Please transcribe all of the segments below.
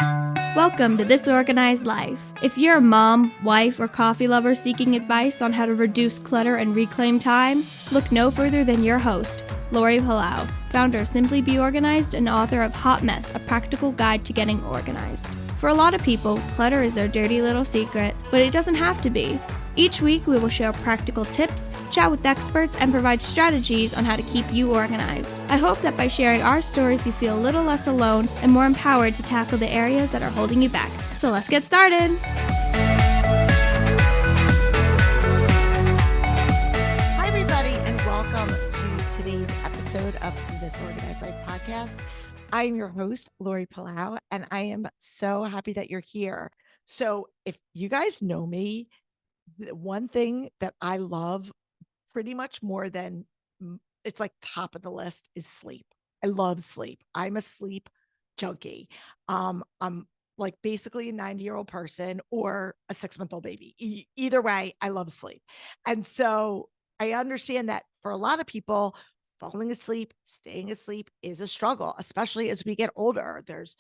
Welcome to This Organized Life. If you're a mom, wife, or coffee lover seeking advice on how to reduce clutter and reclaim time, look no further than your host, Laurie, founder of Simply Be Organized and author of Hot Mess, a practical guide to getting organized. For a lot of people, clutter is their dirty little secret, but it doesn't have to be. Each week, we will share practical tips, chat with experts, and provide strategies on how to keep you organized. I hope that by sharing our stories, you feel a little less alone and more empowered to tackle the areas that are holding you back. So let's get started. Hi, everybody, and welcome to today's episode of This Organized Life podcast. I am your host, Laurie, and I am so happy that you're here. So if you guys know me, the one thing that I love pretty much more than it's like top of the list is sleep. I love sleep. I'm a sleep junkie. I'm like basically a 90-year-old person or a 6-month-old baby. Either way, I love sleep. And so I understand that for a lot of people, falling asleep, staying asleep is a struggle, especially as we get older. There's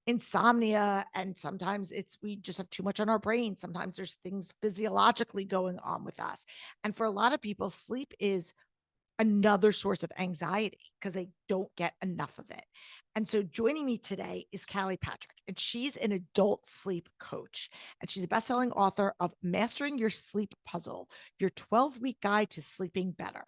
insomnia, and sometimes we just have too much on our brain. Sometimes there's things physiologically going on with us. And for a lot of people, sleep is another source of anxiety because they don't get enough of it. And so joining me today is Callie Patrick, and she's an adult sleep coach. And she's a best-selling author of Mastering Your Sleep Puzzle, your 12-week guide to sleeping better.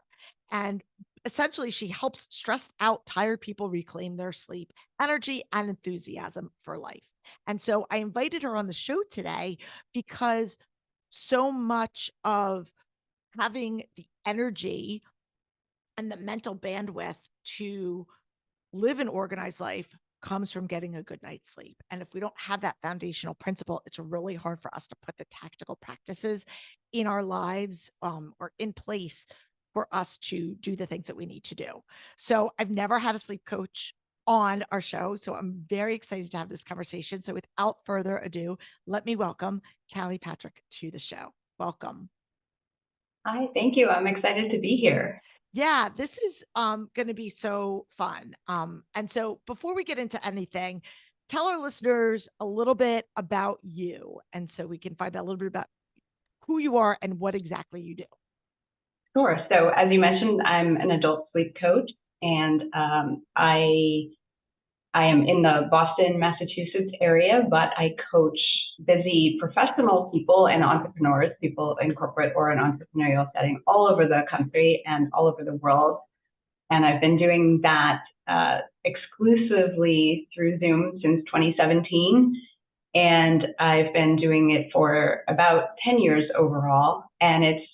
And essentially, she helps stressed out, tired people reclaim their sleep, energy, and enthusiasm for life. And so I invited her on the show today because so much of having the energy and the mental bandwidth to live an organized life comes from getting a good night's sleep. And if we don't have that foundational principle, it's really hard for us to put the tactical practices in our lives or in place for us to do the things that we need to do. So I've never had a sleep coach on our show, so I'm very excited to have this conversation. So without further ado, let me welcome Callie Patrick to the show. Welcome. Hi, thank you. I'm excited to be here. Yeah, this is going to be so fun. And so before we get into anything, tell our listeners a little bit about you, and so we can find out a little bit about who you are and what exactly you do. Sure. So as you mentioned, I'm an adult sleep coach, and I am in the Boston, Massachusetts area, but I coach busy professional people and entrepreneurs, people in corporate or an entrepreneurial setting all over the country and all over the world. And I've been doing that exclusively through Zoom since 2017. And I've been doing it for about 10 years overall. And it's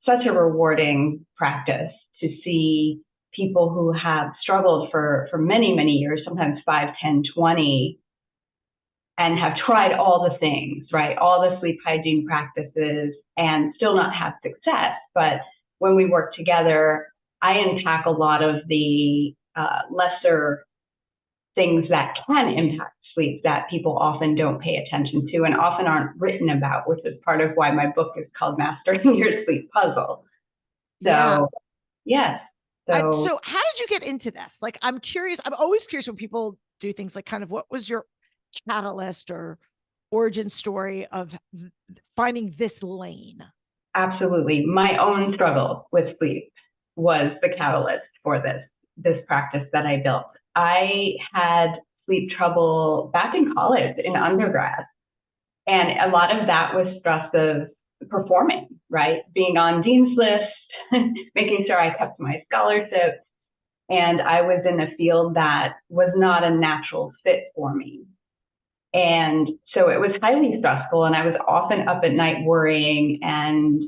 such a rewarding practice to see people who have struggled for many, many years, sometimes 5, 10, 20, and have tried all the things, right? All the sleep hygiene practices and still not have success. But when we work together, I unpack a lot of the lesser things that can impact sleep that people often don't pay attention to and often aren't written about, which is part of why my book is called Mastering Your Sleep Puzzle. So, yes. So how did you get into this? Like, I'm curious. I'm always curious when people do things like kind of what was your catalyst or origin story of finding this lane? Absolutely. My own struggle with sleep was the catalyst for this practice that I built. I had sleep trouble back in college, in undergrad. And a lot of that was stress of performing, right? Being on Dean's List, making sure I kept my scholarship. And I was in a field that was not a natural fit for me. And so it was highly stressful. And I was often up at night worrying and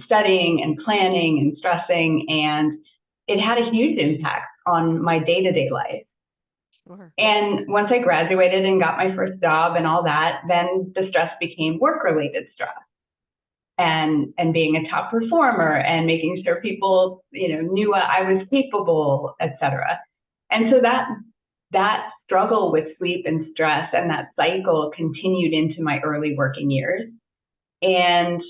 studying and planning and stressing. And it had a huge impact on my day-to-day life. Sure. And once I graduated and got my first job and all that, then the stress became work-related stress and being a top performer and making sure people, knew I was capable, et cetera. And so that struggle with sleep and stress and that cycle continued into my early working years. And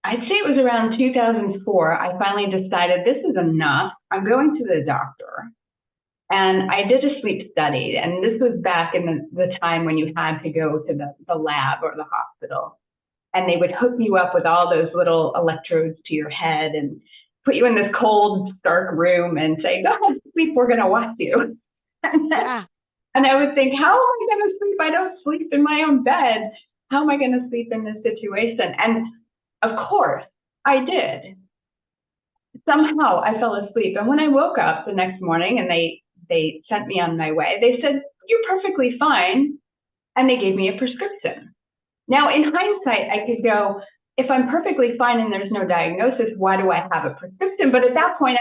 I'd say it was around 2004, I finally decided this is enough. I'm going to the doctor. And I did a sleep study, and this was back in the time when you had to go to the lab or the hospital. And they would hook you up with all those little electrodes to your head and put you in this cold, dark room and say, go ahead, sleep, we're going to watch you. Yeah. And I would think, how am I going to sleep? I don't sleep in my own bed. How am I going to sleep in this situation? And of course, I did. Somehow I fell asleep. And when I woke up the next morning and they sent me on my way, they said, you're perfectly fine. And they gave me a prescription. Now, in hindsight, I could go, if I'm perfectly fine and there's no diagnosis, why do I have a prescription? But at that point,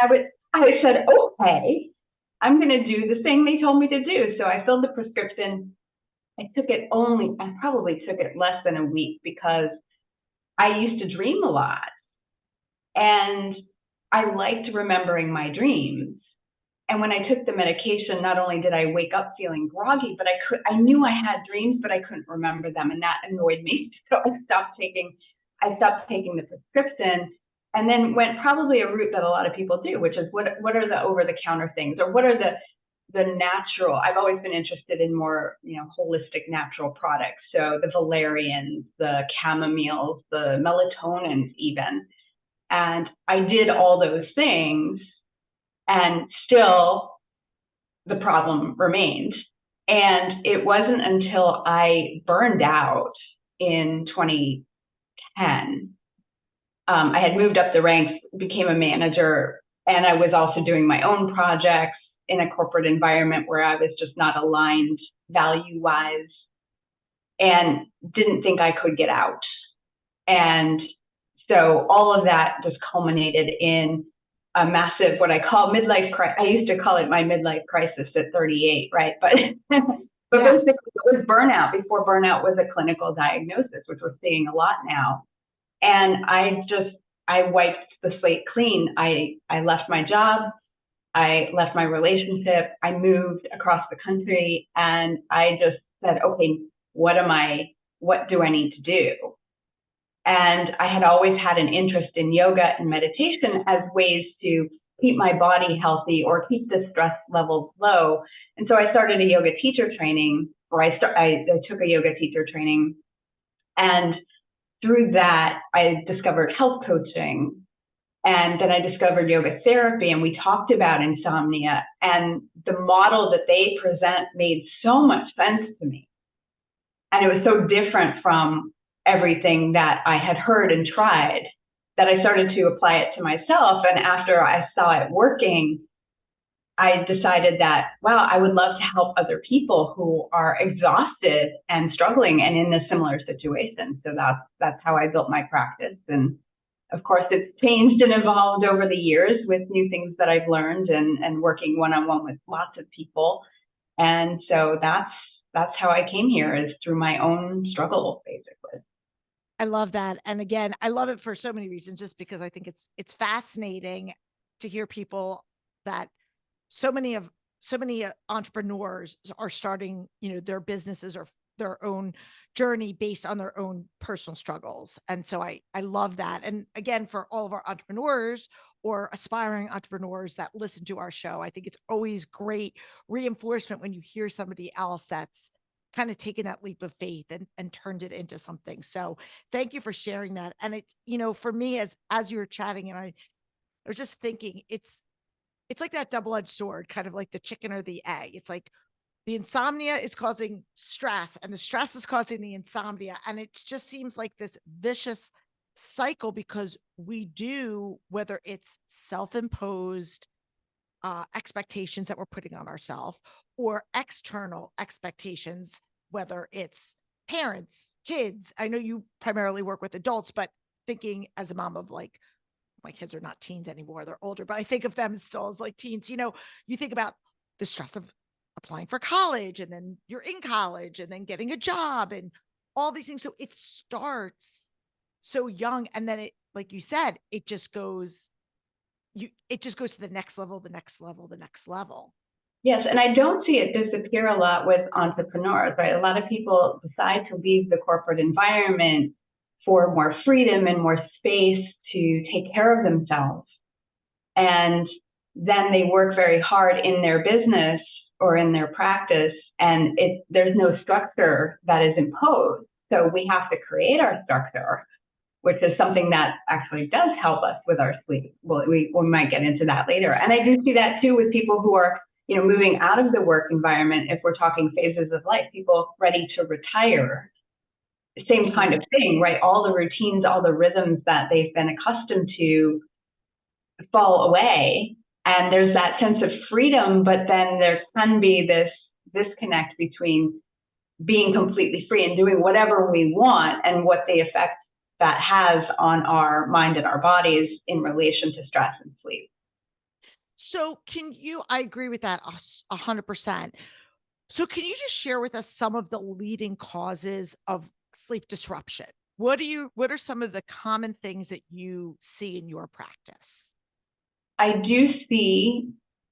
I said, okay, I'm going to do the thing they told me to do. So I filled the prescription. I probably took it less than a week because I used to dream a lot. And I liked remembering my dreams. And when I took the medication, not only did I wake up feeling groggy, but I knew I had dreams, but I couldn't remember them. And that annoyed me. So I stopped taking the prescription, and then went probably a route that a lot of people do, which is what are the over-the-counter things, or what are the natural. I've always been interested in more, holistic natural products. So the valerians, the chamomiles, the melatonins even. And I did all those things, and still the problem remained. And it wasn't until I burned out in 2010. I had moved up the ranks, became a manager, and I was also doing my own projects in a corporate environment where I was just not aligned value-wise and didn't think I could get out. And so all of that just culminated in a massive, what I call midlife crisis. I used to call it my midlife crisis at 38, right? But basically it was burnout before burnout was a clinical diagnosis, which we're seeing a lot now. And I wiped the slate clean. I left my job. I left my relationship. I moved across the country, and I just said, okay, what do I need to do? And I had always had an interest in yoga and meditation as ways to keep my body healthy or keep the stress levels low. And so I started a yoga teacher training, or I took a yoga teacher training. And through that, I discovered health coaching. And then I discovered yoga therapy, and we talked about insomnia. And the model that they present made so much sense to me. And it was so different from everything that I had heard and tried that I started to apply it to myself. And after I saw it working, I decided that, wow, I would love to help other people who are exhausted and struggling and in a similar situation. So that's how I built my practice. And of course, it's changed and evolved over the years with new things that I've learned and working one-on-one with lots of people. And so that's how I came here, is through my own struggle, basically. I love that. And again, I love it for so many reasons, just because I think it's fascinating to hear people that so many entrepreneurs are starting, their businesses or their own journey based on their own personal struggles. And so I love that. And again, for all of our entrepreneurs or aspiring entrepreneurs that listen to our show, I think it's always great reinforcement when you hear somebody else that's kind of taken that leap of faith and turned it into something. So thank you for sharing that. And it's, for me, as you were chatting, and I was just thinking, it's like that double-edged sword, kind of like the chicken or the egg. It's like the insomnia is causing stress, and the stress is causing the insomnia. And it just seems like this vicious cycle, because we do, whether it's self-imposed expectations that we're putting on ourselves or external expectations, whether it's parents, kids. I know you primarily work with adults, but thinking as a mom of, like, my kids are not teens anymore, they're older, but I think of them still as like teens. You think about the stress of applying for college, and then you're in college, and then getting a job, and all these things. So it starts so young, and then it, like you said, it just goes to the next level, the next level, the next level. Yes, and I don't see it disappear a lot with entrepreneurs, right? A lot of people decide to leave the corporate environment for more freedom and more space to take care of themselves. And then they work very hard in their business or in their practice, and there's no structure that is imposed. So we have to create our structure, which is something that actually does help us with our sleep. Well, we might get into that later. And I do see that too with people who are, moving out of the work environment. If we're talking phases of life, people ready to retire, same kind of thing, right? All the routines, all the rhythms that they've been accustomed to fall away. And there's that sense of freedom, but then there can be this disconnect between being completely free and doing whatever we want and what the effect that has on our mind and our bodies in relation to stress and sleep. So I agree with that 100%. So can you just share with us some of the leading causes of sleep disruption? What are some of the common things that you see in your practice? I do see,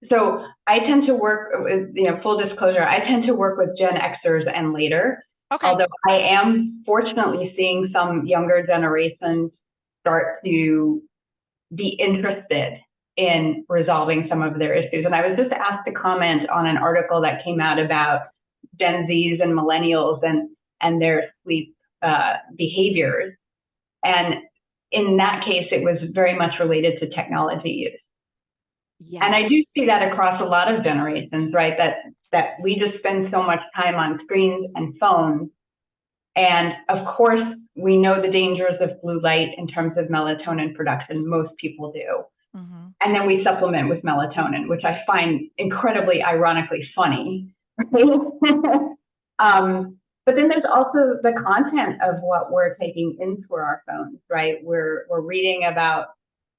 so I tend to work with, full disclosure, I tend to work with Gen Xers and later. Okay. Although I am fortunately seeing some younger generations start to be interested in resolving some of their issues. And I was just asked to comment on an article that came out about Gen Zs and millennials and their sleep behaviors. And in that case, it was very much related to technology use. Yes. And I do see that across a lot of generations, right? That we just spend so much time on screens and phones. And of course, we know the dangers of blue light in terms of melatonin production. Most people do. Mm-hmm. And then we supplement with melatonin, which I find incredibly ironically funny. But then there's also the content of what we're taking into our phones, right? We're reading about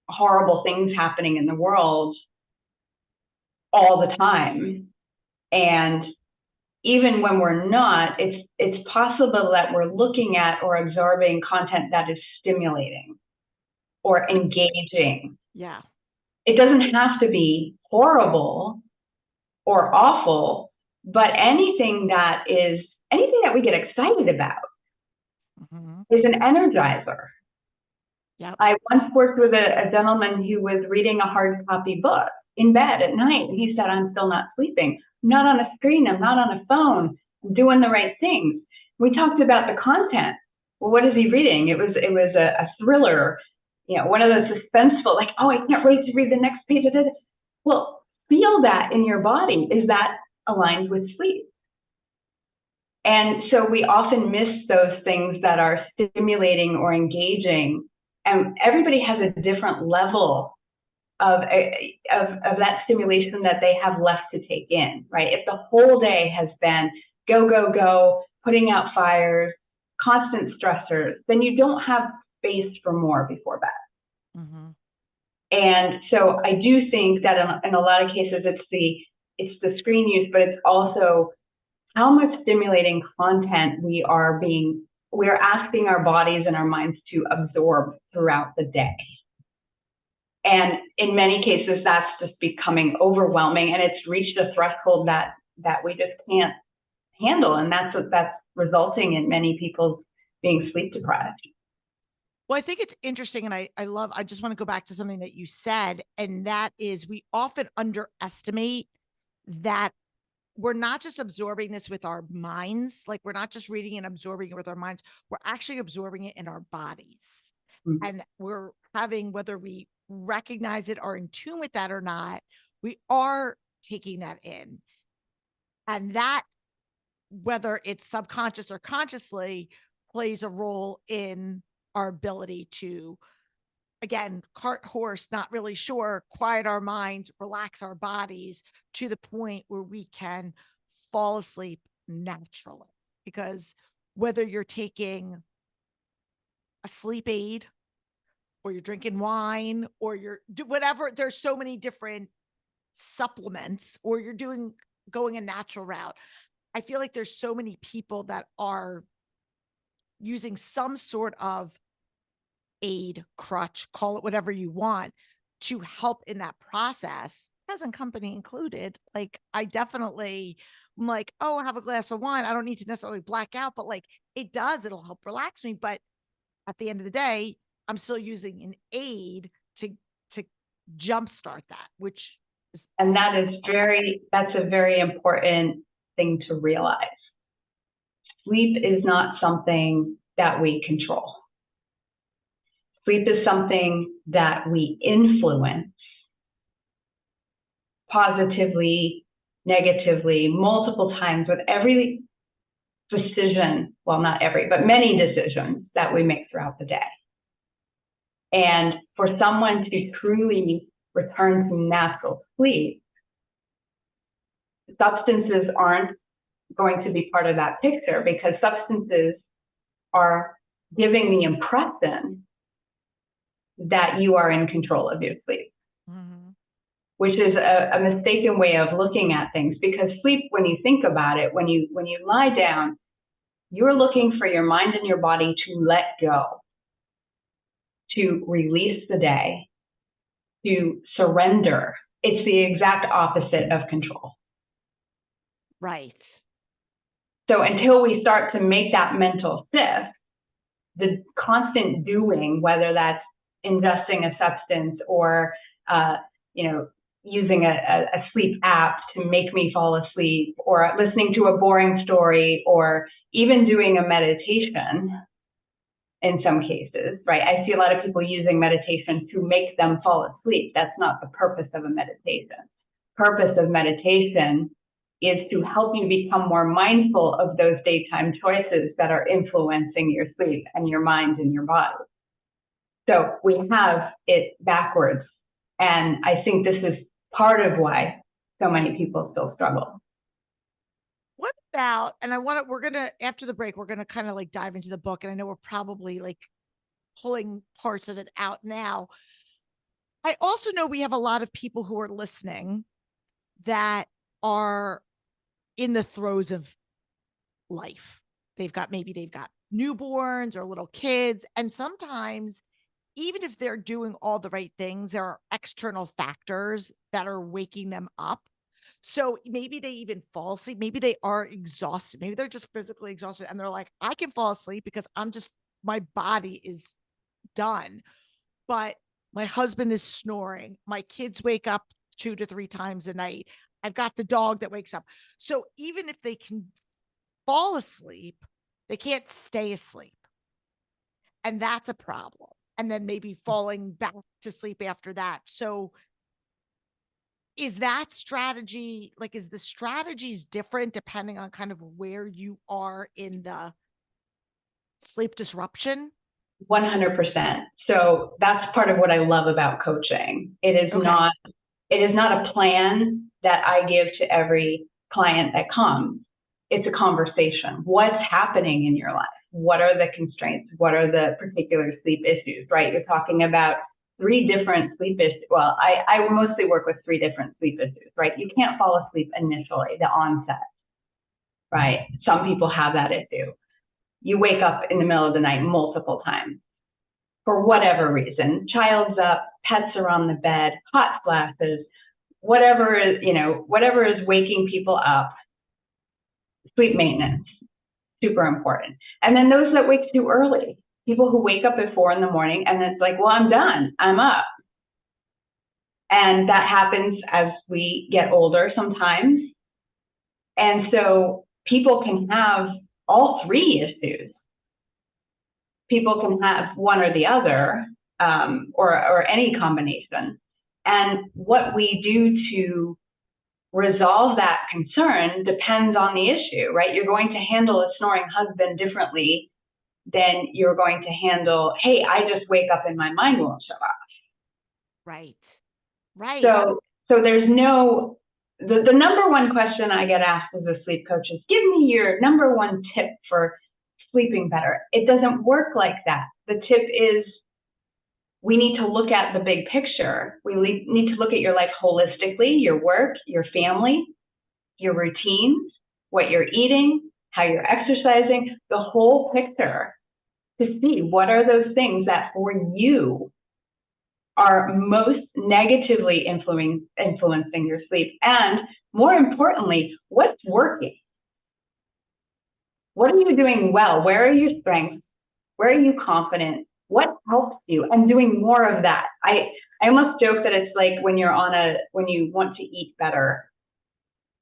horrible things happening in the world all the time. And even when we're not, it's possible that we're looking at or absorbing content that is stimulating or engaging. Yeah. It doesn't have to be horrible or awful, but anything that we get excited about is an energizer. Yep. I once worked with a gentleman who was reading a hard copy book in bed at night. And he said, I'm still not sleeping. I'm not on a screen. I'm not on a phone. I'm doing the right things. We talked about the content. Well, what is he reading? It was a thriller, one of those suspenseful, like, oh, I can't wait to read the next page of it. Well, feel that in your body. Is that aligned with sleep? And so we often miss those things that are stimulating or engaging. And everybody has a different level of that stimulation that they have left to take in, right? If the whole day has been go, go, go, putting out fires, constant stressors, then you don't have space for more before bed. Mm-hmm. And so I do think that in a lot of cases, it's the screen use, but it's also how much stimulating content we are asking our bodies and our minds to absorb throughout the day. And in many cases, that's just becoming overwhelming, and it's reached a threshold that we just can't handle. And that's resulting in many people being sleep deprived. Well, I think it's interesting. And I just want to go back to something that you said, and that is we often underestimate that we're not just absorbing this with our minds. Like, we're not just reading and absorbing it with our minds. We're actually absorbing it in our bodies. Mm-hmm. And we're having, whether we recognize it or in tune with that or not, we are taking that in. And that, whether it's subconscious or consciously, plays a role in our ability to, again, cart horse, not really sure, quiet our minds, relax our bodies to the point where we can fall asleep naturally. Because whether you're taking a sleep aid or you're drinking wine or you're whatever, there's so many different supplements, or you're going a natural route. I feel like there's so many people that are using some sort of aid, crutch, call it whatever you want, to help in that process, present company included. Like, I definitely am like, oh, I have a glass of wine. I don't need to necessarily black out, but like it'll help relax me. But at the end of the day, I'm still using an aid to jumpstart that, which And that's a very important thing to realize. Sleep is not something that we control. Sleep is something that we influence positively, negatively, multiple times with every decision, well, not every, but many decisions that we make throughout the day. And for someone to truly return to natural sleep, substances aren't going to be part of that picture, because substances are giving the impression that you are in control of your sleep, which is a mistaken way of looking at things. Because sleep, when you think about it, when you lie down, you're looking for your mind and your body to let go, to release the day, to surrender. It's the exact opposite of control. Right. So until we start to make that mental shift, the constant doing, whether that's ingesting a substance or, using a sleep app to make me fall asleep, or listening to a boring story, or even doing a meditation in some cases, right? I see a lot of people using meditation to make them fall asleep. That's not the purpose of a meditation. Purpose of meditation is to help you become more mindful of those daytime choices that are influencing your sleep and your mind and your body. So we have it backwards. And I think this is part of why so many people still struggle. What about, and we're going to, after the break, we're going to kind of like dive into the book. And I know we're probably like pulling parts of it out now. I also know we have a lot of people who are listening that are in the throes of life. They've got newborns or little kids. And sometimes, even if they're doing all the right things, there are external factors that are waking them up. So maybe they even fall asleep. Maybe they are exhausted. Maybe they're just physically exhausted. And they're like, I can fall asleep because my body is done. But my husband is snoring. My kids wake up 2 to 3 times a night. I've got the dog that wakes up. So even if they can fall asleep, they can't stay asleep. And that's a problem. And then maybe falling back to sleep after that. So is that strategy, like, is the strategies different depending on kind of where you are in the sleep disruption? 100%. So that's part of what I love about coaching. It is not a plan that I give to every client that comes. It's a conversation. What's happening in your life? What are the constraints? What are the particular sleep issues, right? You're talking about 3 different sleep issues. Well, I mostly work with 3 different sleep issues, right? You can't fall asleep initially, the onset, right? Some people have that issue. You wake up in the middle of the night multiple times for whatever reason. Child's up, pets are on the bed, hot flashes, whatever is waking people up. Sleep maintenance, super important. And then those that wake too early, people who wake up at 4 a.m. and it's like, well, I'm done, I'm up. And that happens as we get older sometimes. And so people can have all 3 issues. People can have one or the other, or any combination. And what we do to resolve that concern depends on the issue, right? You're going to handle a snoring husband differently than you're going to handle, hey, I just wake up and my mind won't shut off. Right. Right. So there's no, the number one question I get asked as a sleep coach is, give me your number one tip for sleeping better. It doesn't work like that. The tip is, we need to look at the big picture. We need to look at your life holistically, your work, your family, your routines, what you're eating, how you're exercising, the whole picture, to see what are those things that for you are most negatively influencing your sleep. And more importantly, what's working? What are you doing well? Where are your strengths? Where are you confident? What helps you? And doing more of that. I I almost joke that it's like when you want to eat better,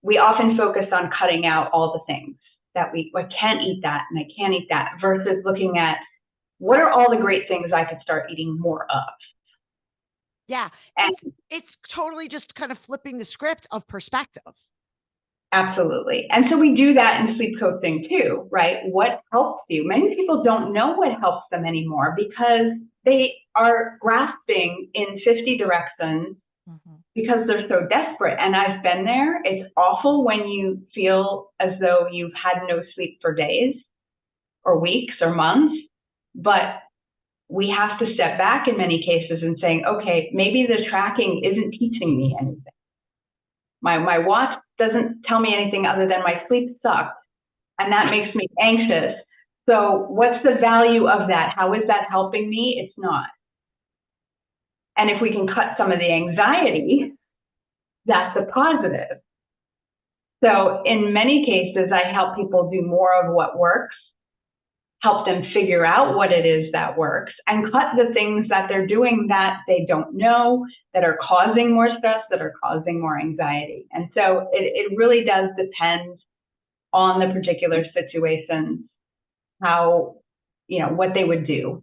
we often focus on cutting out all the things that I can't eat that and I can't eat that, versus looking at what are all the great things I could start eating more of. Yeah. And It's totally just kind of flipping the script of perspective. absolutely. And so we do that in sleep coaching too, right? What helps you? Many people don't know what helps them anymore because they are grasping in 50 directions because they're so desperate. And I've been there. It's awful when you feel as though you've had no sleep for days or weeks or months, but we have to step back in many cases and saying, okay, maybe the tracking isn't teaching me anything. My watch doesn't tell me anything other than my sleep sucked, and that makes me anxious. So what's the value of that? How is that helping me? It's not. And if we can cut some of the anxiety, that's a positive. So in many cases, I help people do more of what works, help them figure out what it is that works, and cut the things that they're doing that they don't know, that are causing more stress, that are causing more anxiety. And so it really does depend on the particular situation, how, what they would do.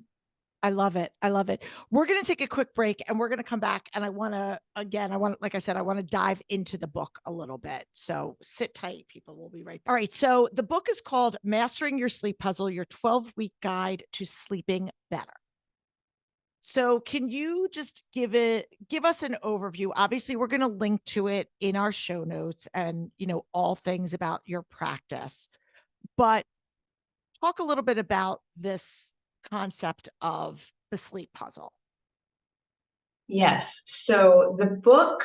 I love it. I love it. We're going to take a quick break and we're going to come back. And like I said, I want to dive into the book a little bit. So sit tight, people. We'll be right back. All right. So the book is called Mastering Your Sleep Puzzle, your 12-week guide to sleeping better. So can you just give us an overview? Obviously, we're going to link to it in our show notes and, all things about your practice, but talk a little bit about this concept of the sleep puzzle. Yes. So the book,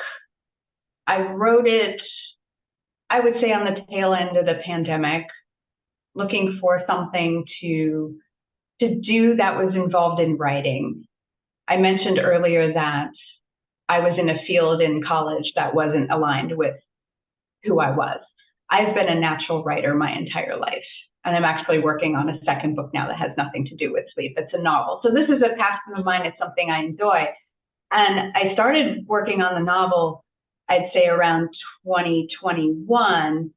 I wrote it, I would say on the tail end of the pandemic, looking for something to do that was involved in writing. I mentioned earlier that I was in a field in college that wasn't aligned with who I was. I've been a natural writer my entire life. And I'm actually working on a second book now that has nothing to do with sleep. It's a novel. So this is a passion of mine. It's something I enjoy. And I started working on the novel, I'd say around 2021,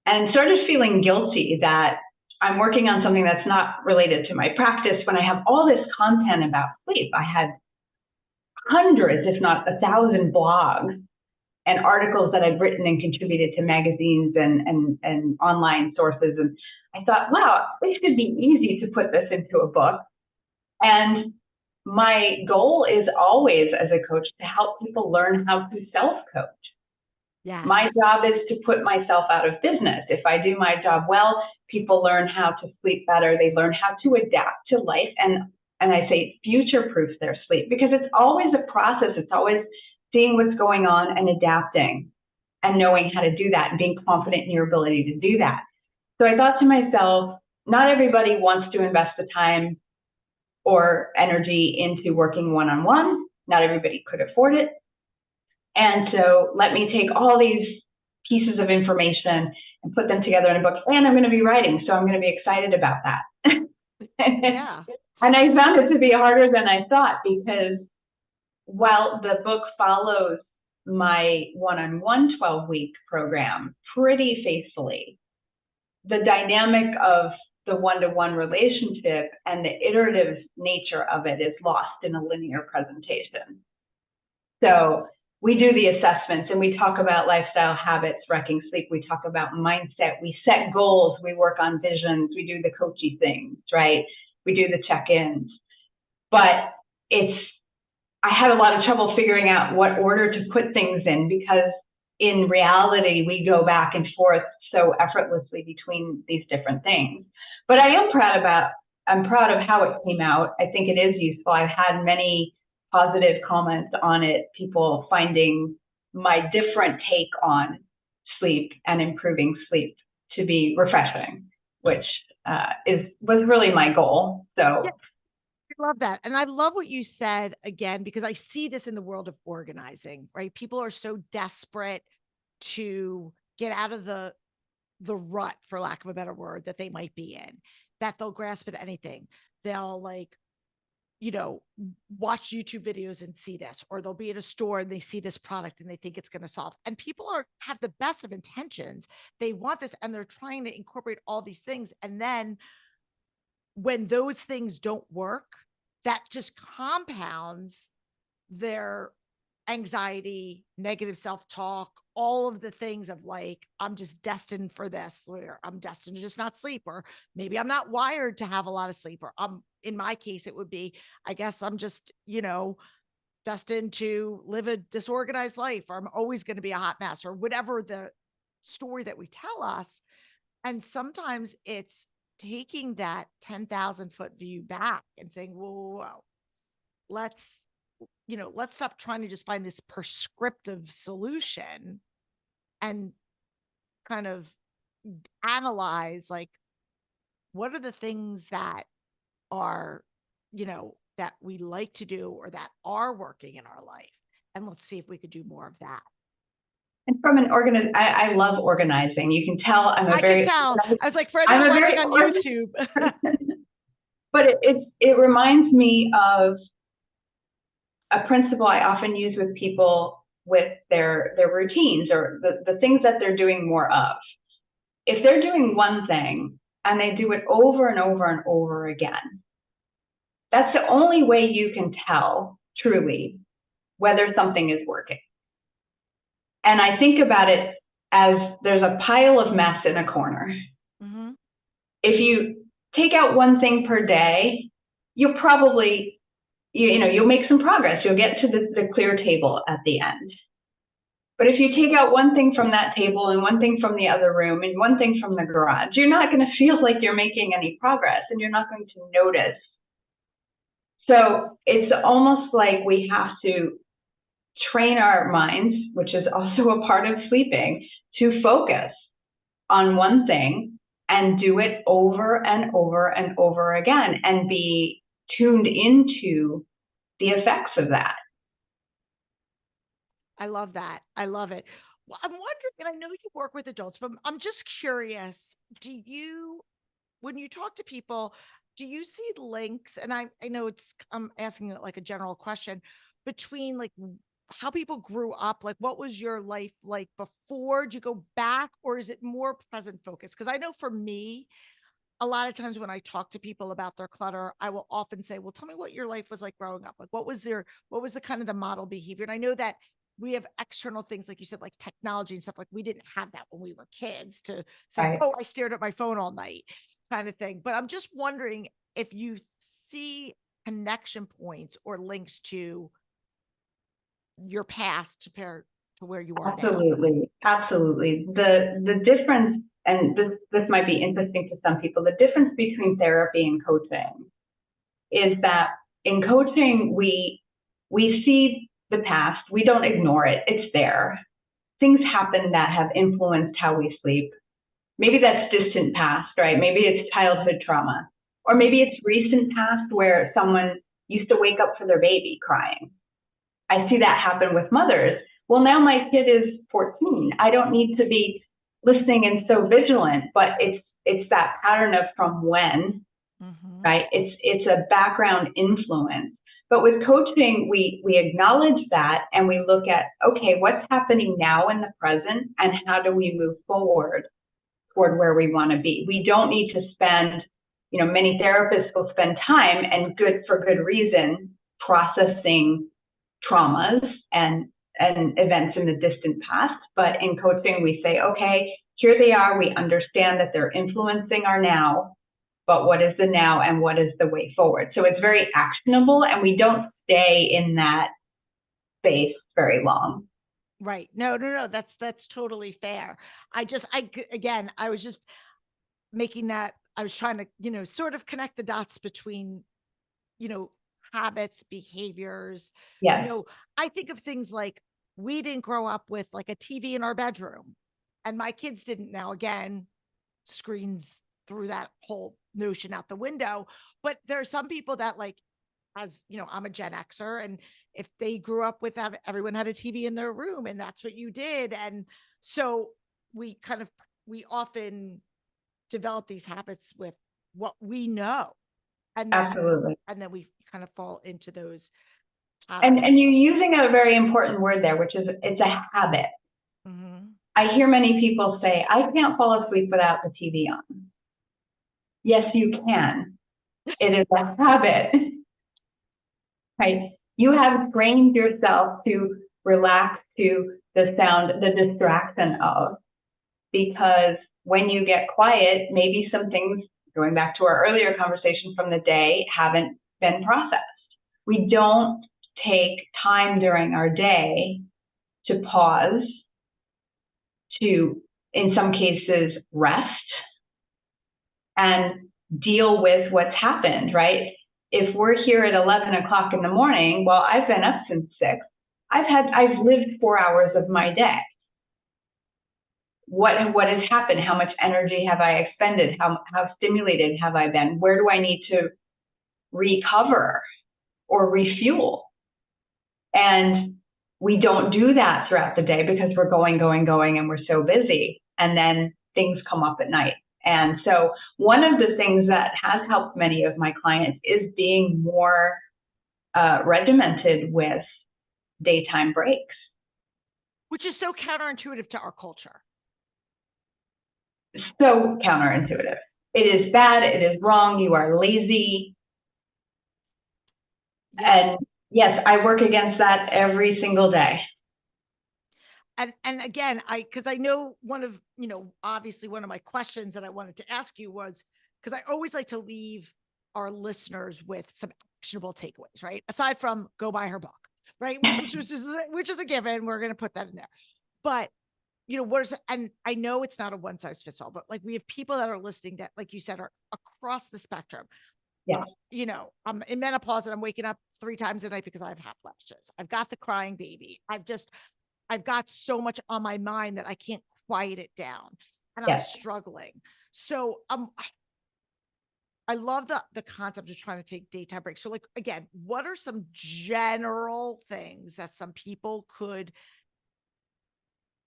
and started feeling guilty that I'm working on something that's not related to my practice when I have all this content about sleep. I had hundreds, if not 1,000 blogs and articles that I've written and contributed to magazines and online sources. And I thought, wow, this could be easy to put this into a book. And my goal is always, as a coach, to help people learn how to self-coach. Yes. My job is to put myself out of business. If I do my job well, people learn how to sleep better. They learn how to adapt to life. And I say future-proof their sleep, because it's always a process. It's always seeing what's going on and adapting and knowing how to do that and being confident in your ability to do that. So I thought to myself, not everybody wants to invest the time or energy into working one-on-one. Not everybody could afford it. And so let me take all these pieces of information and put them together in a book. And I'm going to be writing, so I'm going to be excited about that. Yeah. And I found it to be harder than I thought, because while the book follows my one-on-one 12-week program pretty faithfully, the dynamic of the one-to-one relationship and the iterative nature of it is lost in a linear presentation. So we do the assessments and we talk about lifestyle habits, wrecking sleep. We talk about mindset. We set goals. We work on visions. We do the coachy things, right? We do the check-ins. But I had a lot of trouble figuring out what order to put things in, because in reality, we go back and forth so effortlessly between these different things. But I'm proud of how it came out. I think it is useful. I've had many positive comments on it, people finding my different take on sleep and improving sleep to be refreshing, which was really my goal. So. Yeah. I love that. And I love what you said again, because I see this in the world of organizing, right? People are so desperate to get out of the rut, for lack of a better word, that they might be in, that they'll grasp at anything. They'll watch YouTube videos and see this, or they'll be at a store and they see this product and they think it's going to solve. And people have the best of intentions. They want this and they're trying to incorporate all these things. And then when those things don't work, that just compounds their anxiety, negative self-talk, all of the things of like, I'm just destined for this, or I'm destined to just not sleep, or maybe I'm not wired to have a lot of sleep, or in my case, it would be, I guess I'm just, destined to live a disorganized life, or I'm always going to be a hot mess, or whatever the story that we tell us. And sometimes it's taking that 10,000 foot view back and saying, whoa, let's stop trying to just find this prescriptive solution and kind of analyze, like, what are the things that are, that we like to do or that are working in our life. And let's see if we could do more of that. And from an I love organizing. You can tell I can tell. I was like, for anyone watching on YouTube. But it reminds me of a principle I often use with people with their routines, or the things that they're doing more of. If they're doing one thing and they do it over and over and over again, that's the only way you can tell truly whether something is working. And I think about it as there's a pile of mess in a corner. Mm-hmm. If you take out one thing per day, you'll probably, you'll make some progress. You'll get to the clear table at the end. But if you take out one thing from that table and one thing from the other room and one thing from the garage, you're not going to feel like you're making any progress, and you're not going to notice. So it's almost like we have to train our minds, which is also a part of sleeping, to focus on one thing and do it over and over and over again, and be tuned into the effects of that. I love that. I love it. Well, I'm wondering, and I know you work with adults, but I'm just curious, when you talk to people, do you see links? And I know I'm asking like a general question, between like how people grew up, like what was your life like before? Did you go back, or is it more present focused? Because I know for me, a lot of times when I talk to people about their clutter, I will often say, well, tell me what your life was like growing up. Like, what was the kind of the model behavior? And I know that we have external things, like you said, like technology and stuff. Like, we didn't have that when we were kids to say, right, oh, I stared at my phone all night kind of thing. But I'm just wondering if you see connection points or links to your past compared to where you are now. Absolutely. The difference, and this might be interesting to some people, the difference between therapy and coaching is that in coaching, we see the past, we don't ignore it, it's there. Things happen that have influenced how we sleep. Maybe that's distant past, right? Maybe it's childhood trauma, or maybe it's recent past where someone used to wake up for their baby crying. I see that happen with mothers. Well, now my kid is 14. I don't need to be listening and so vigilant, but it's that pattern of from when, mm-hmm, right? It's a background influence. But with coaching, we acknowledge that, and we look at, okay, what's happening now in the present, and how do we move forward toward where we want to be? We don't need to spend, many therapists will spend time, and for good reason, processing traumas and events in the distant past. But in coaching, we say, okay, here they are. We understand that they're influencing our now, but what is the now and what is the way forward? So it's very actionable, and we don't stay in that space very long. Right. No, that's totally fair. I was just making that, I was trying to, sort of connect the dots between, habits, behaviors. Yes. I think of things like, we didn't grow up with like a TV in our bedroom, and my kids didn't. Now, again, screens threw that whole notion out the window. But there are some people that, like, as I'm a Gen Xer, and if they grew up with everyone had a TV in their room, and that's what you did. And so we often develop these habits with what we know. And then, Absolutely. and then we kind of fall into those And patterns. you're using a very important word there, which is it's a habit. Mm-hmm. I hear many people say, I can't fall asleep without the TV on. Yes, you can. It is a habit, right? You have trained yourself to relax to the sound, the distraction of, because when you get quiet, maybe some things, going back to our earlier conversation from the day, haven't been processed. We don't take time during our day to pause, to, in some cases, rest and deal with what's happened, right? If we're here at 11 o'clock in the morning, well, I've been up since 6. I've lived 4 hours of my day. What has happened? How much energy have I expended? How stimulated have I been? Where do I need to recover or refuel? And we don't do that throughout the day because we're going, and we're so busy. And then things come up at night. And so one of the things that has helped many of my clients is being more regimented with daytime breaks. Which is so counterintuitive to our culture. So counterintuitive. It is bad. It is wrong. You are lazy. Yeah. And yes, I work against that every single day. And again, because I know obviously one of my questions that I wanted to ask you was, because I always like to leave our listeners with some actionable takeaways, right? Aside from go buy her book, right? which is a given. We're going to put that in there. But, and I know it's not a one size fits all, but like we have people that are listening that, like you said, are across the spectrum. Yeah. I'm in menopause and I'm waking up 3 times a night because I have hot flashes. I've got the crying baby. I've got so much on my mind that I can't quiet it down, and I'm struggling. So I love the concept of trying to take daytime breaks. So like, again, what are some general things that some people could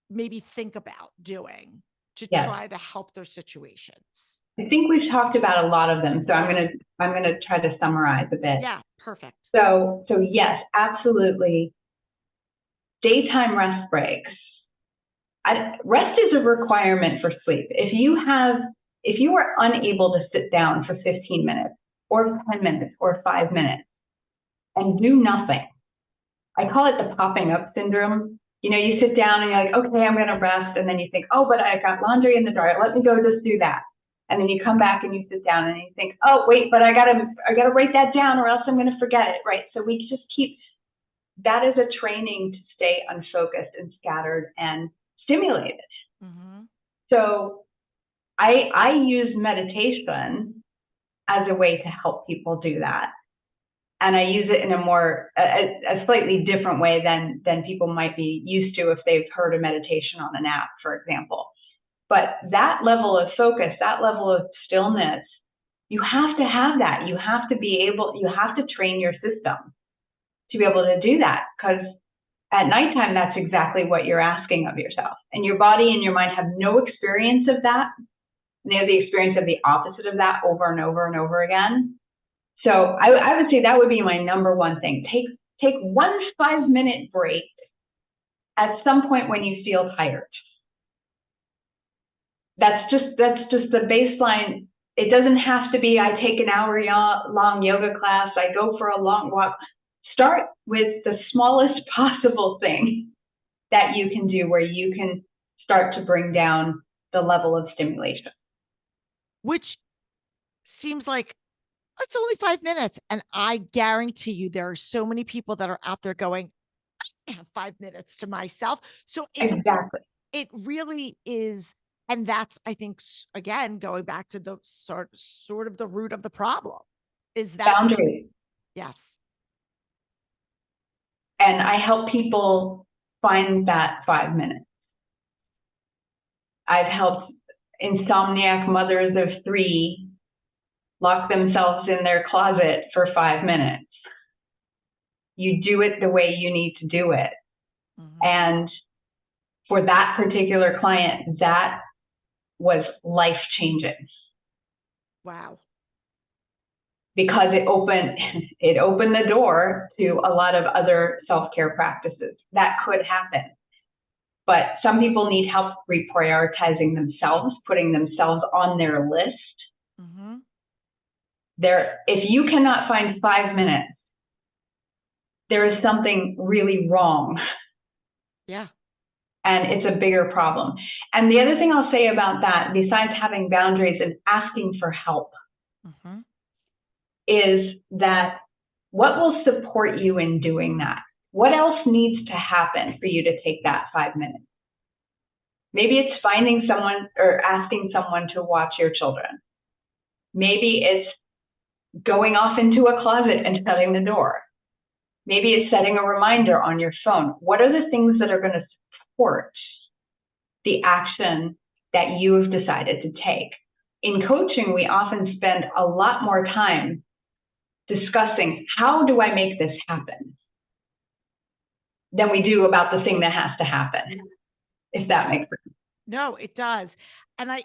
maybe think about doing to try to help their situations? I think we've talked about a lot of them. So I'm going to try to summarize a bit. Yeah, perfect. So yes, absolutely. Daytime rest breaks. Rest is a requirement for sleep. If you are unable to sit down for 15 minutes or 10 minutes or 5 minutes and do nothing, I call it the popping up syndrome. You sit down and you're like, okay, I'm going to rest. And then you think, oh, but I got laundry in the dryer. Let me go just do that. And then you come back and you sit down and you think, oh, wait, but I gotta write that down or else I'm going to forget it. Right. So we just keep, that is a training to stay unfocused and scattered and stimulated. Mm-hmm. So I use meditation as a way to help people do that. And I use it in a slightly different way than people might be used to if they've heard a meditation on an app, for example. But that level of focus, that level of stillness, you have to have that. You have to train your system to be able to do that, because at nighttime, that's exactly what you're asking of yourself. And your body and your mind have no experience of that. They have the experience of the opposite of that over and over and over again. So I would say that would be my number one thing. Take 1 5-minute break at some point when you feel tired. That's just the baseline. It doesn't have to be, I take an hour-long yoga class, I go for a long walk. Start with the smallest possible thing that you can do where you can start to bring down the level of stimulation. Which seems like it's only 5 minutes. And I guarantee you there are so many people that are out there going, I have 5 minutes to myself. So exactly. It really is. And that's, I think, again, going back to the sort of the root of the problem is that boundary. Yes. And I help people find that 5 minutes. I've helped insomniac mothers of 3 lock themselves in their closet for 5 minutes. You do it the way you need to do it. Mm-hmm. And for that particular client, that was life-changing. Wow. because it opened the door to a lot of other self-care practices that could happen. But some people need help reprioritizing themselves, putting themselves on their list. Mm-hmm. If you cannot find 5 minutes, there is something really wrong. Yeah. And it's a bigger problem. And the other thing I'll say about that, besides having boundaries and asking for help, Mm-hmm. is that what will support you in doing that? What else needs to happen for you to take that 5 minutes? Maybe it's finding someone or asking someone to watch your children. Maybe it's going off into a closet and shutting the door. Maybe it's setting a reminder on your phone. What are the things that are going to support the action that you have decided to take? In coaching, we often spend a lot more time discussing how do I make this happen than we do about the thing that has to happen, if that makes sense. No, it does. And I,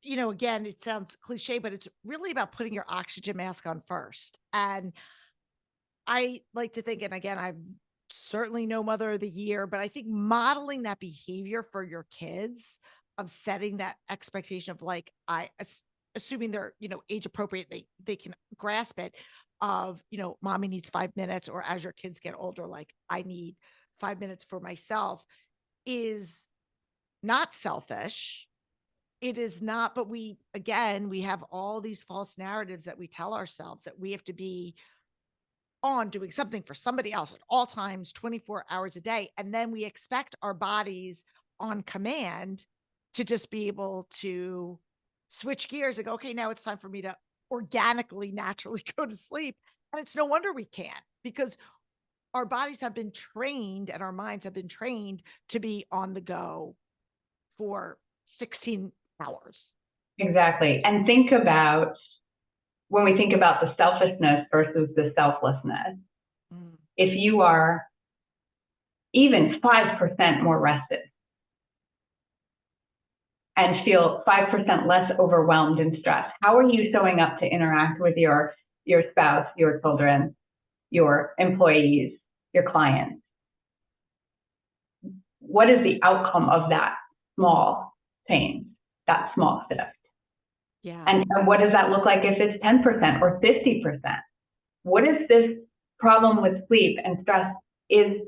again, it sounds cliche, but it's really about putting your oxygen mask on first. And I like to think, and again, I'm certainly no mother of the year, but I think modeling that behavior for your kids of setting that expectation of like, assuming they're, age appropriate, they can grasp it of, mommy needs 5 minutes, or as your kids get older, like I need 5 minutes for myself, is not selfish. It is not, but we have all these false narratives that we tell ourselves that we have to be on doing something for somebody else at all times, 24 hours a day. And then we expect our bodies on command to just be able to switch gears and go, okay, now it's time for me to organically, naturally go to sleep. And it's no wonder we can't, because our bodies have been trained and our minds have been trained to be on the go for 16 hours. Exactly. And think about when we think about the selfishness versus the selflessness. If you are even 5% more rested and feel 5% less overwhelmed and stressed, how are you showing up to interact with your spouse, your children, your employees, your clients? What is the outcome of that small change, that small shift? Yeah. And what does that look like if it's 10% or 50%? What if this problem with sleep and stress is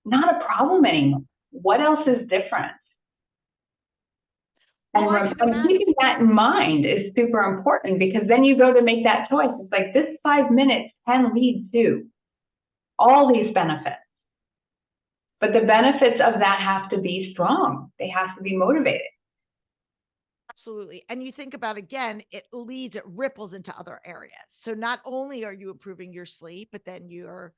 not a problem anymore? What else is different? Well, And keeping that in mind is super important, because then you go to make that choice. It's like this 5 minutes can lead to all these benefits. But the benefits of that have to be strong. They have to be motivated. Absolutely. And you think about, again, it ripples into other areas. So not only are you improving your sleep, but then your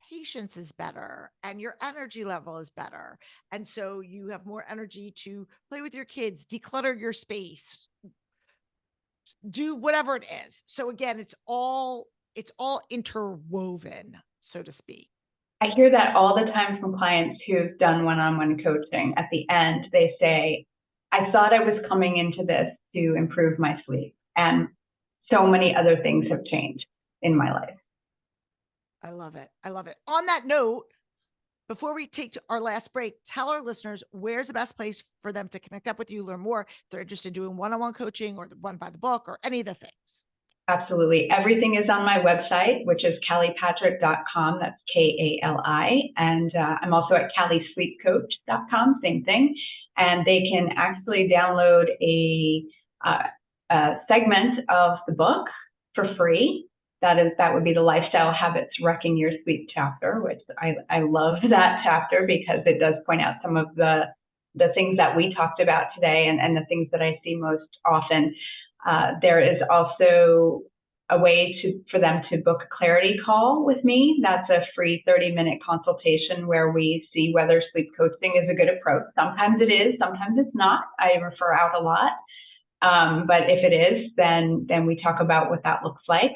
patience is better and your energy level is better. And so you have more energy to play with your kids, declutter your space, do whatever it is. So again, it's all interwoven, so to speak. I hear that all the time from clients who've done one-on-one coaching. At the end, they say, I thought I was coming into this to improve my sleep, and so many other things have changed in my life. I love it. I love it. On that note, before we take our last break, tell our listeners where's the best place for them to connect up with you, learn more, if they're interested in doing one-on-one coaching or the one by the book or any of the things. Absolutely. Everything is on my website, which is callipatrick.com. That's Kali. And I'm also at calisleepcoach.com, same thing. And they can actually download a segment of the book for free. That would be the Lifestyle Habits Wrecking Your Sleep chapter, which I love that chapter because it does point out some of the things that we talked about today and the things that I see most often. There is also a way for them to book a clarity call with me. That's a free 30-minute consultation where we see whether sleep coaching is a good approach. Sometimes it is, sometimes it's not. I refer out a lot. But if it is, then we talk about what that looks like.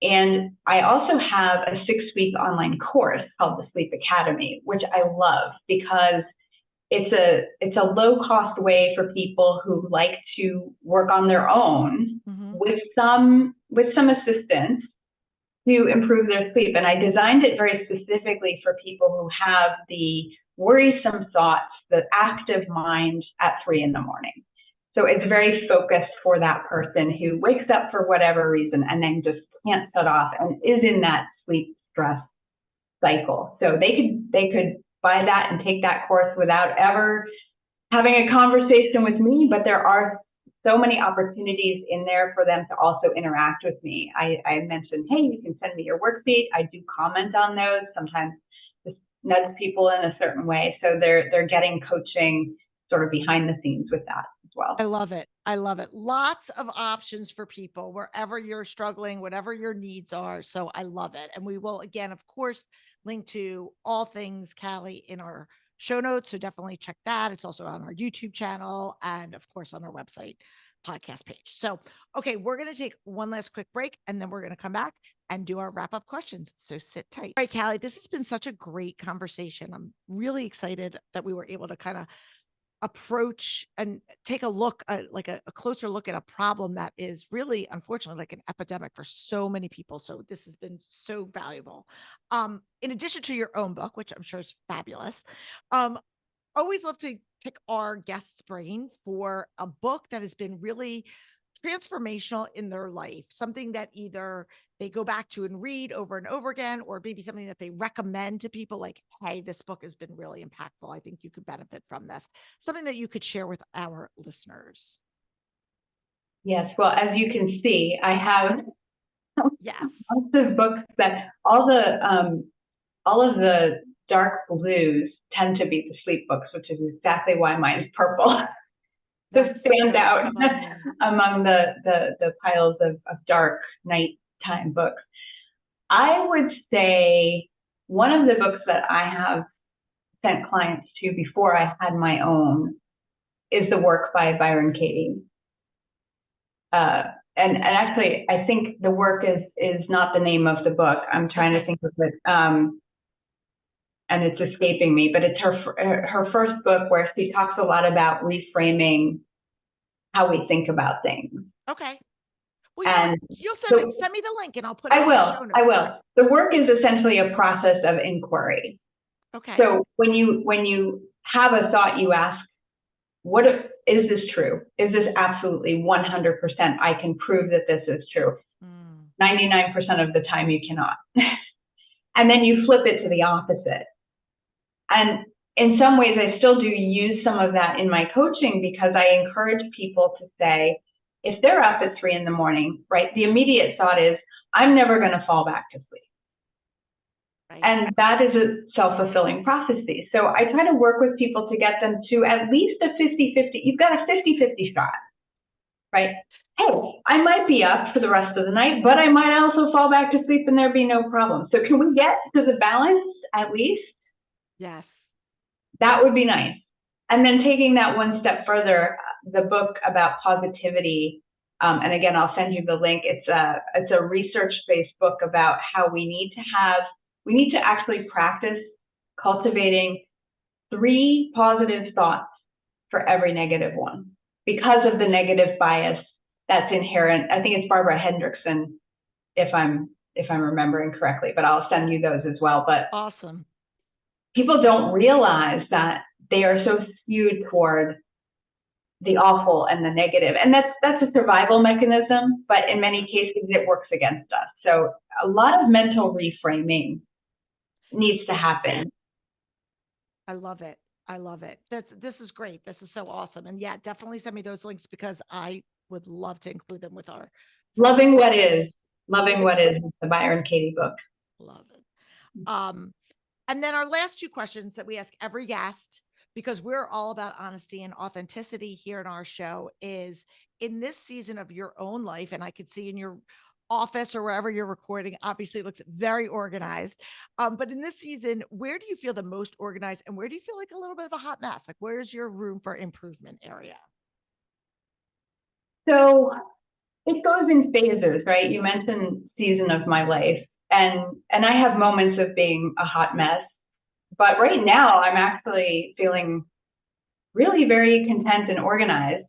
And I also have a 6-week online course called the Sleep Academy, which I love because it's a low-cost way for people who like to work on their own with some assistance to improve their sleep. And I designed it very specifically for people who have the worrisome thoughts, the active mind at 3 a.m. So it's very focused for that person who wakes up for whatever reason and then just can't shut off and is in that sleep stress cycle. So they could buy that and take that course without ever having a conversation with me, but there are so many opportunities in there for them to also interact with me. I mentioned, hey, you can send me your worksheet. I do comment on those, sometimes just nudge people in a certain way. So they're getting coaching sort of behind the scenes with that as well. I love it. I love it. Lots of options for people wherever you're struggling, whatever your needs are. So I love it. And we will, again, of course, link to all things Callie in our show notes. So definitely check that. It's also on our YouTube channel and of course on our website podcast page. So, okay, we're going to take one last quick break and then we're going to come back and do our wrap up questions. So sit tight. All right, Callie, this has been such a great conversation. I'm really excited that we were able to kind of approach and take a look at like a closer look at a problem that is really, unfortunately, like an epidemic for so many people. So this has been so valuable. In addition to your own book, which I'm sure is fabulous, always love to pick our guest's brain for a book that has been really transformational in their life, something that either they go back to and read over and over again, or maybe something that they recommend to people like, hey, this book has been really impactful. I think you could benefit from this. Something that you could share with our listeners. Yes. Well, as you can see, I have lots of books that all of the dark blues tend to be the sleep books, which is exactly why mine is purple. To stand out among the piles of dark nighttime books. I would say one of the books that I have sent clients to before I had my own is The Work by Byron Katie. And actually, I think The Work is not the name of the book. I'm trying to think of it, and it's escaping me, but it's her first book where she talks a lot about reframing how we think about things. Okay. Well, you'll send me the link and I'll put it in the show notes. I will. The Work is essentially a process of inquiry. Okay. So when you have a thought, you ask, is this true? Is this absolutely 100%? I can prove that this is true. 99% of the time you cannot. And then you flip it to the opposite. And in some ways, I still do use some of that in my coaching because I encourage people to say, if they're up at 3 a.m, right, the immediate thought is, I'm never going to fall back to sleep. Right. And that is a self-fulfilling prophecy. So I try to work with people to get them to at least a 50-50. You've got a 50-50 shot, right? Hey, I might be up for the rest of the night, but I might also fall back to sleep and there be no problem. So can we get to the balance at least? Yes. That would be nice. And then taking that one step further, the book about positivity, and again, I'll send you the link. It's a research-based book about how we need to actually practice cultivating 3 positive thoughts for every negative one because of the negative bias that's inherent. I think it's Barbara Hendrickson, if I'm remembering correctly, but I'll send you those as well. But awesome. People don't realize that they are so skewed toward the awful and the negative. And that's a survival mechanism, but in many cases it works against us. So a lot of mental reframing needs to happen. I love it. I love it. This is great. This is so awesome. And yeah, definitely send me those links because I would love to include them with our Loving What Is, the Byron Katie book. Love it. And then our last 2 questions that we ask every guest, because we're all about honesty and authenticity here in our show, is in this season of your own life, and I could see in your office or wherever you're recording, obviously it looks very organized. But in this season, where do you feel the most organized and where do you feel like a little bit of a hot mess? Like where's your room for improvement area? So it goes in phases, right? You mentioned season of my life. And I have moments of being a hot mess, but right now I'm actually feeling really very content and organized.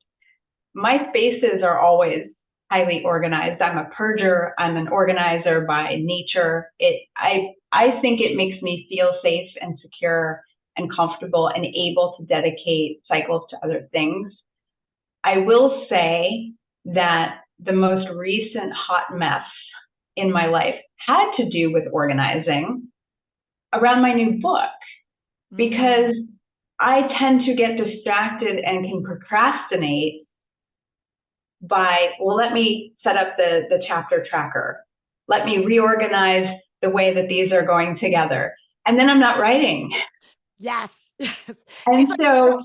My spaces are always highly organized. I'm a purger. I'm an organizer by nature. I think it makes me feel safe and secure and comfortable and able to dedicate cycles to other things. I will say that the most recent hot mess in my life had to do with organizing around my new book, because I tend to get distracted and can procrastinate by, well, let me set up the chapter tracker. Let me reorganize the way that these are going together. And then I'm not writing. Yes. And it's like so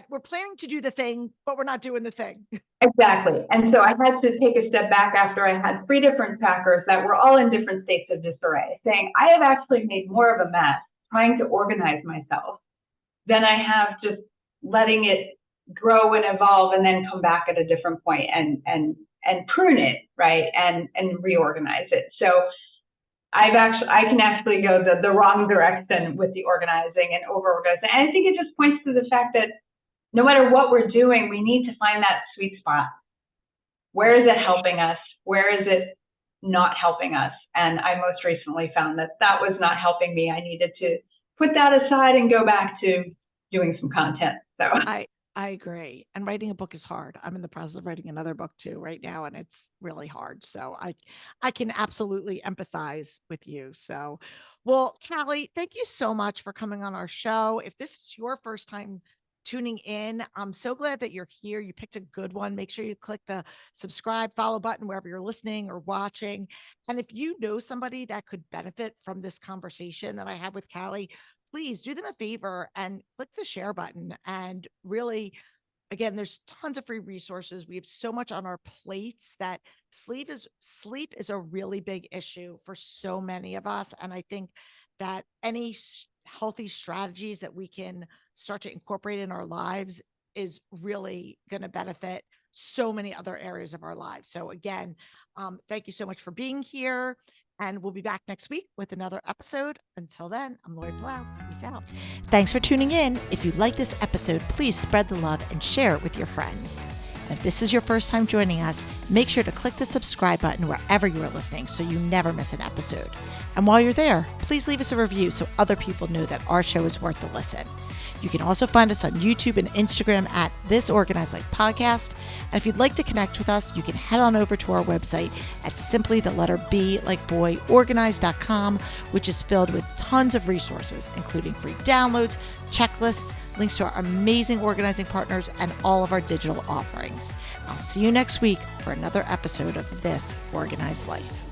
we're planning to do the thing, but we're not doing the thing. Exactly. And so I had to take a step back after I had 3 different trackers that were all in different states of disarray, saying I have actually made more of a mess trying to organize myself than I have just letting it grow and evolve and then come back at a different point and prune it, right? And reorganize it. So I can actually go the wrong direction with the organizing and over-organizing. And I think it just points to the fact that no matter what we're doing, we need to find that sweet spot. Where is it helping us? Where is it not helping us? And I most recently found that was not helping me. I needed to put that aside and go back to doing some content. So I agree. And writing a book is hard. I'm in the process of writing another book too right now, and it's really hard. So I can absolutely empathize with you. So, well, Callie, thank you so much for coming on our show. If this is your first time tuning in, I'm so glad that you're here. You picked a good one. Make sure you click the subscribe, follow button wherever you're listening or watching. And if you know somebody that could benefit from this conversation that I had with Callie, please do them a favor and click the share button. And really, again, there's tons of free resources. We have so much on our plates that sleep is a really big issue for so many of us. And I think that any healthy strategies that we can start to incorporate in our lives is really going to benefit so many other areas of our lives. So again, thank you so much for being here. And we'll be back next week with another episode. Until then, I'm Laurie Palau. Peace out. Thanks for tuning in. If you like this episode, please spread the love and share it with your friends. And if this is your first time joining us, make sure to click the subscribe button wherever you are listening so you never miss an episode. And while you're there, please leave us a review so other people know that our show is worth the listen. You can also find us on YouTube and Instagram at This Organized Life Podcast. And if you'd like to connect with us, you can head on over to our website at simply the letter B like boy organized.com, which is filled with tons of resources, including free downloads, checklists, links to our amazing organizing partners, and all of our digital offerings. I'll see you next week for another episode of This Organized Life.